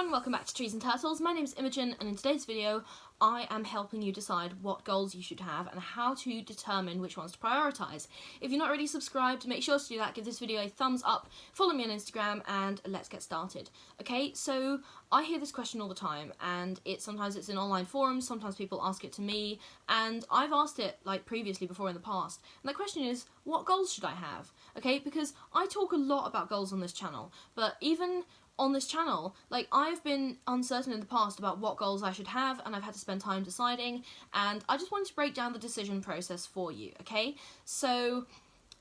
everyone, welcome back to Trees and Turtles. My name is Imogen, and in today's video I am helping you decide what goals you should have and how to determine which ones to prioritise. If you're not already subscribed, make sure to do that, give this video a thumbs up, follow me on Instagram, and let's get started. Okay, so I hear this question all the time, and sometimes it's in online forums, sometimes people ask it to me, and I've asked it like previously before in the past, and the question is, what goals should I have? Okay, because I talk a lot about goals on this channel, but even on this channel, like, I've been uncertain in the past about what goals I should have, and I've had to spend time deciding, and I just wanted to break down the decision process for you, okay? So,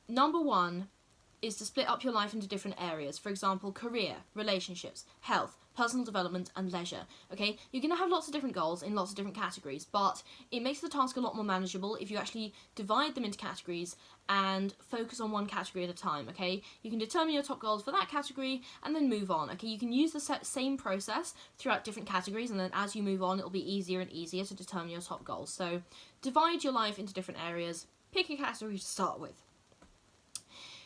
number one is to split up your life into different areas. For example, career, relationships, health, personal development, and leisure, okay? You're going to have lots of different goals in lots of different categories, but it makes the task a lot more manageable if you actually divide them into categories and focus on one category at a time, okay? You can determine your top goals for that category and then move on, okay? You can use the same process throughout different categories, and then as you move on, it'll be easier and easier to determine your top goals. So divide your life into different areas, pick a category to start with.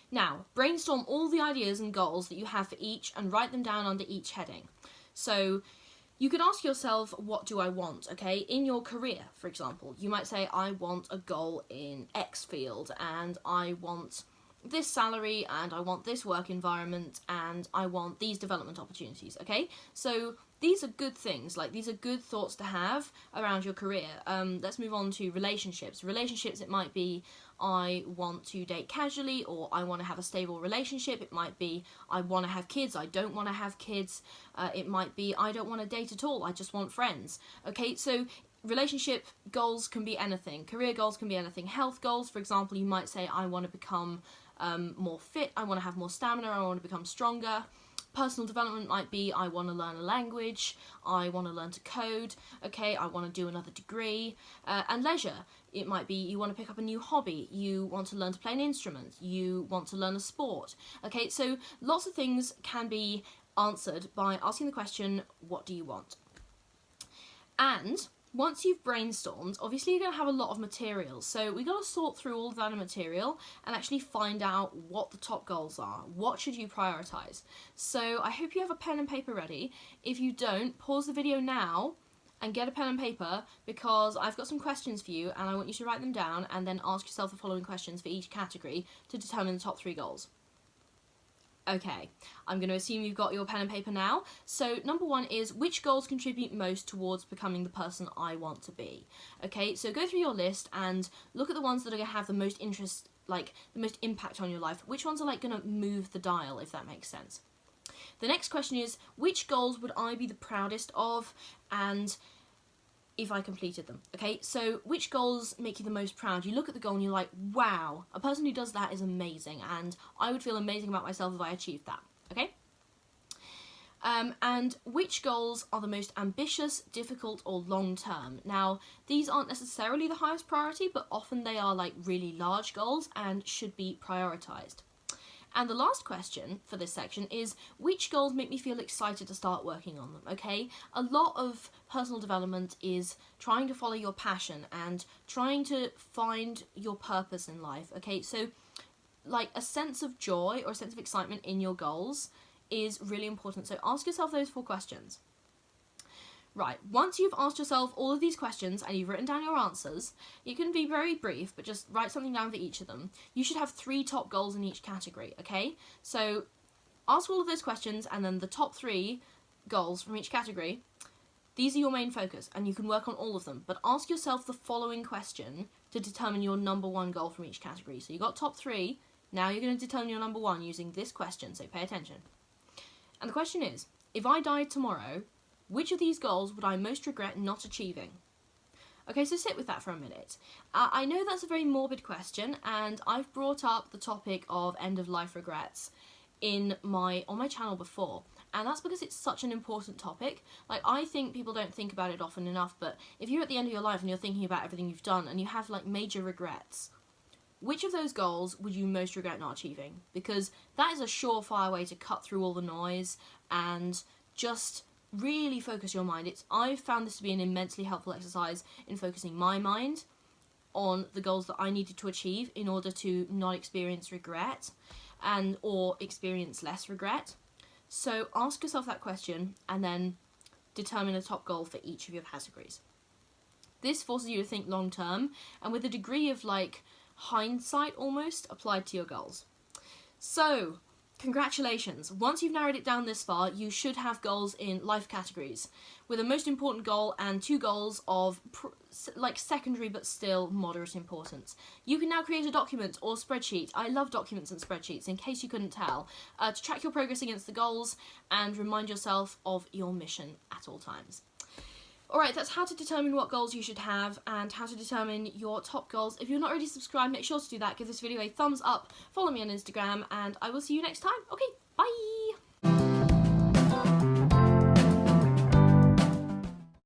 Now, brainstorm all the ideas and goals that you have for each and write them down under each heading. So you could ask yourself, what do I want, okay? In your career, for example, you might say, I want a goal in X field, and I want this salary, and I want this work environment, and I want these development opportunities, okay? So these are good things, like, these are good thoughts to have around your career. Let's move on to relationships. Relationships, it might be, I want to date casually, or I want to have a stable relationship. It might be, I want to have kids, I don't want to have kids. It might be, I don't want to date at all, I just want friends. Okay, so relationship goals can be anything. Career goals can be anything. Health goals, for example, you might say, I want to become more fit, I want to have more stamina, I want to become stronger. Personal development might be, I want to learn a language, I want to learn to code, okay, I want to do another degree. And leisure, it might be, you want to pick up a new hobby, you want to learn to play an instrument, you want to learn a sport. Okay, so lots of things can be answered by asking the question, what do you want? And once you've brainstormed, obviously you're going to have a lot of material, so we've got to sort through all of that material and actually find out what the top goals are. What should you prioritise? So I hope you have a pen and paper ready. If you don't, pause the video now and get a pen and paper, because I've got some questions for you and I want you to write them down and then ask yourself the following questions for each category to determine the top 3 goals. Okay, I'm going to assume you've got your pen and paper now. So number one is, which goals contribute most towards becoming the person I want to be? Okay, so go through your list and look at the ones that are going to have the most interest, like the most impact on your life. Which ones are like going to move the dial, if that makes sense? The next question is, which goals would I be the proudest of, and if I completed them? Okay, so which goals make you the most proud? You look at the goal and you're like, wow, a person who does that is amazing, and I would feel amazing about myself if I achieved that, okay? And which goals are the most ambitious, difficult, or long-term? Now, these aren't necessarily the highest priority, but often they are like really large goals and should be prioritised. And the last question for this section is, which goals make me feel excited to start working on them, okay? A lot of personal development is trying to follow your passion and trying to find your purpose in life, okay? So, like, a sense of joy or a sense of excitement in your goals is really important. So ask yourself those 4 questions. Right, once you've asked yourself all of these questions and you've written down your answers, you can be very brief, but just write something down for each of them. You should have 3 top goals in each category, okay? So ask all of those questions, and then the top 3 goals from each category, these are your main focus, and you can work on all of them. But ask yourself the following question to determine your number 1 goal from each category. So you got top 3, now you're going to determine your number 1 using this question, so pay attention. And the question is, if I died tomorrow, which of these goals would I most regret not achieving? Okay, so sit with that for a minute. I know that's a very morbid question, and I've brought up the topic of end-of-life regrets on my channel before, and that's because it's such an important topic. Like, I think people don't think about it often enough, but if you're at the end of your life and you're thinking about everything you've done and you have like major regrets, which of those goals would you most regret not achieving? Because that is a surefire way to cut through all the noise and just really focus your mind. I've found this to be an immensely helpful exercise in focusing my mind on the goals that I needed to achieve in order to not experience regret or experience less regret. So ask yourself that question and then determine a top goal for each of your categories. This forces you to think long term and with a degree of like hindsight almost applied to your goals. So, congratulations. Once you've narrowed it down this far, you should have goals in life categories with a most important goal and 2 goals of like secondary but still moderate importance. You can now create a document or spreadsheet. I love documents and spreadsheets, in case you couldn't tell, to track your progress against the goals and remind yourself of your mission at all times. Alright, that's how to determine what goals you should have and how to determine your top goals. If you're not already subscribed, make sure to do that. Give this video a thumbs up, follow me on Instagram, and I will see you next time. Okay, bye!